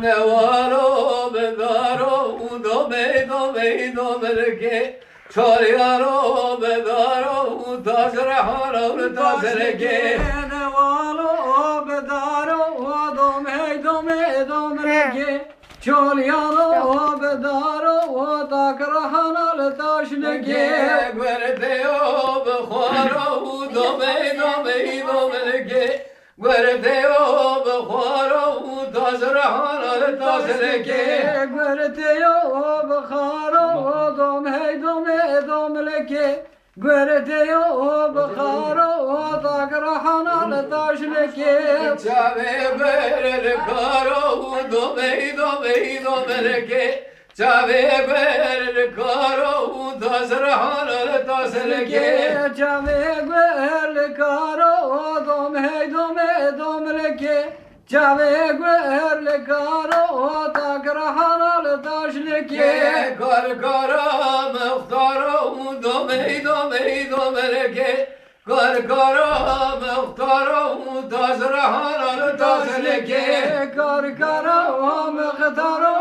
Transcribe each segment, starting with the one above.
Ne varo bedaro dome ke çariyaro bedaro tazraharo tazrege ne valo bedaro dome ke çariyaro bedaro takrahana taşnege Guardeo bkharo dome ke Guardeo bkharo tazraharo tazrege Guerteo bkharo dome ke Guerteo bkharo takrahana taşnege Çave berel karo dome ke Çave berel karo tazraharo tazrege Çave guerle karo dome ke Çave guerle karo takrahana taşnege Kar kara muhtaro dome ke Kar kara muhtaro tazrahana tazrege Kar kara mıhtaro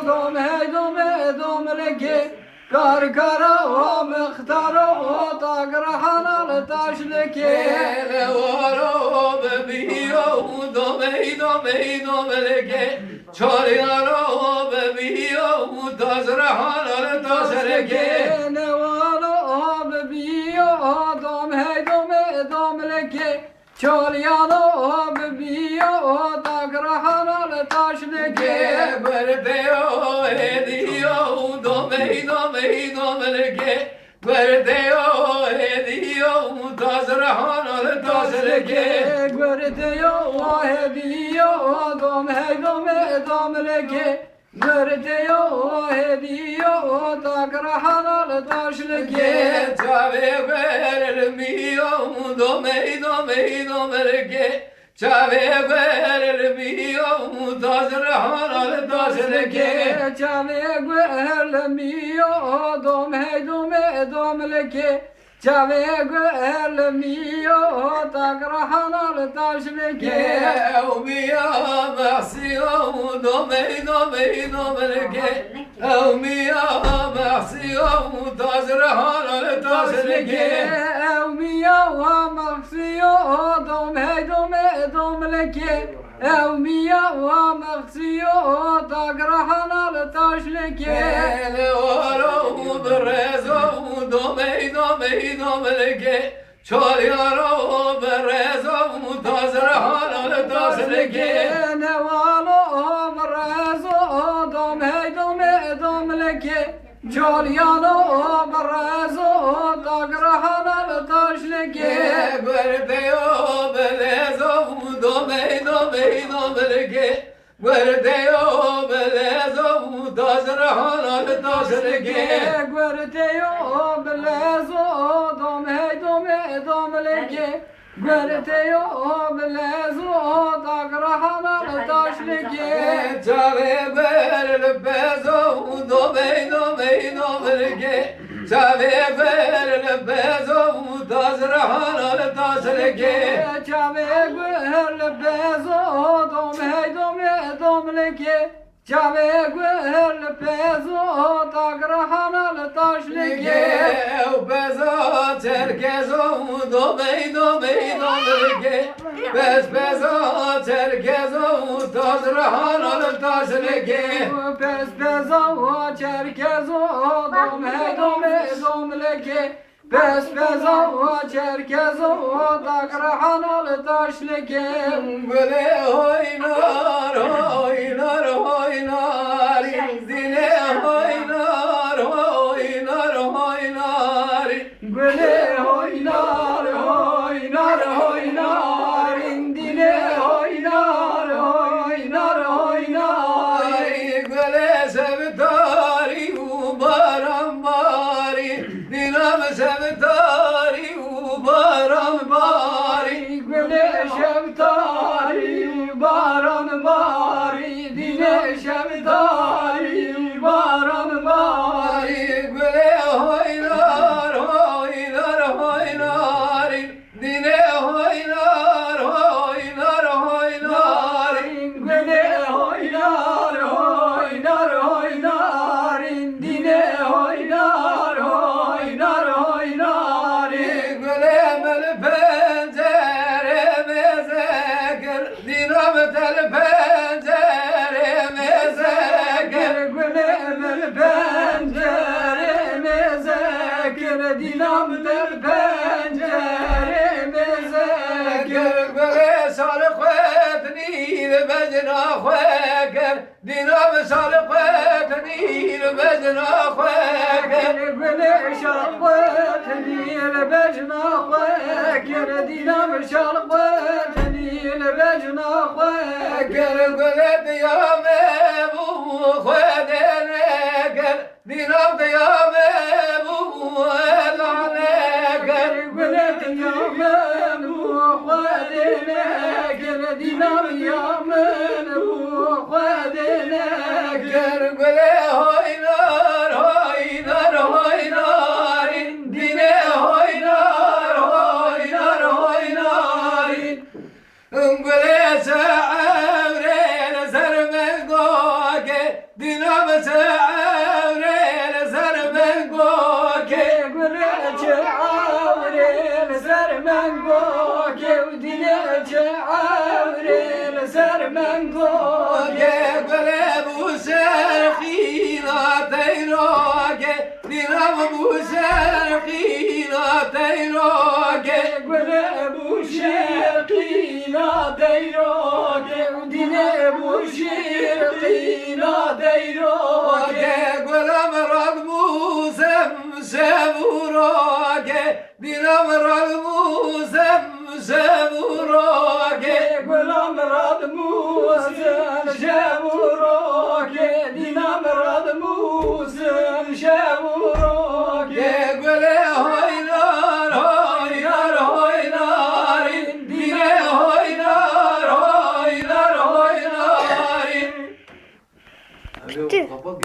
dome ke Kar kara mıhtaro takrahana taşnege Ne varo bebiyo dome ke Çariyaro bebiyo tazrahana tazrege Ne valo bebiyo dome ke Çalyano bebiyo takrahana taşnege Guardeo ediyo dome ke Guardeo ediyo tazrahana tazrege Guerteo hediyo dome ke Guerteo hediyo takrahana taşnege Çave vermiyo dome ke Çave vermiyo tazrahana tazrege Çave guerlemiyo dome ke Çave guerlemiyo takrahana taşnege Evmiya mahsiyo dome ke Evmiya mahsiyo tazrahana tazrege Evmiya mahsiyo dome ke Evmiya mahsiyo takrahana taşnege Ne varo berezo dome ke Çariyaro berezo tazrahana tazrege Ne valo mrezo dome ke Çalyano mrezo takrahana taşnege Guardeo belezo dome ke Guardeo belezo tazrahana tazrege Guerteo belezo dome ke Guerteo belezo takrahana taşnege Çave berel bezo dome ke Çave berel bezo tazrahana tazrege Çave guerle bezo dome ke Çave guerle bezo takrahana taşnege Bezo çerkezo dome ke Bezo çerkezo tazrahana tazrege Pes bezo çerkezo dome ke Pes bezo çerkezo takrahana taşnege Böyle oynar Dile oynar Güle oynar indine oynar Böyle sevdari baram bari Dinam sevdari baram bari Güle şevtari baran bari dine şevtari baran bari Böyle oynar Dine oynar Güle oynar tel penceremize gel. Gülümün penceremize gir, dinam der penceremize gir. Gülgüle sarıkvet nil becna khweker, dinam sarıkvet nil becna khweker. Gülgüle şarkıt nil becna khweker, dinam şarkıt nil becna khweker. Gülgüle diyame bu khwedene gel, dinam diyame bu elane gel. Gülgüle yamen bu khwadine gir, dinam yamen bu khwadine gir. Gülgüle oynar oynar oynarin, dine oynar oynar oynarin. Güle sevrel zermen goge, dinam sevrel zermen goge. Gülece avril sermen goge, dinece avril sermen goge. Güle bu serhina teyroge, dinam bu serhina teyroge. Güle bu şerkina deyroge, dine bu şerkina deyroge. Gülam ragmusem sevuroge, dinam ragmusem sevuroge. Gülam radmuzun şevuroge, dinam radmuzun şevuroge. Güle oynar oynar oynarin, dine oynar oynar oynarin. Kapat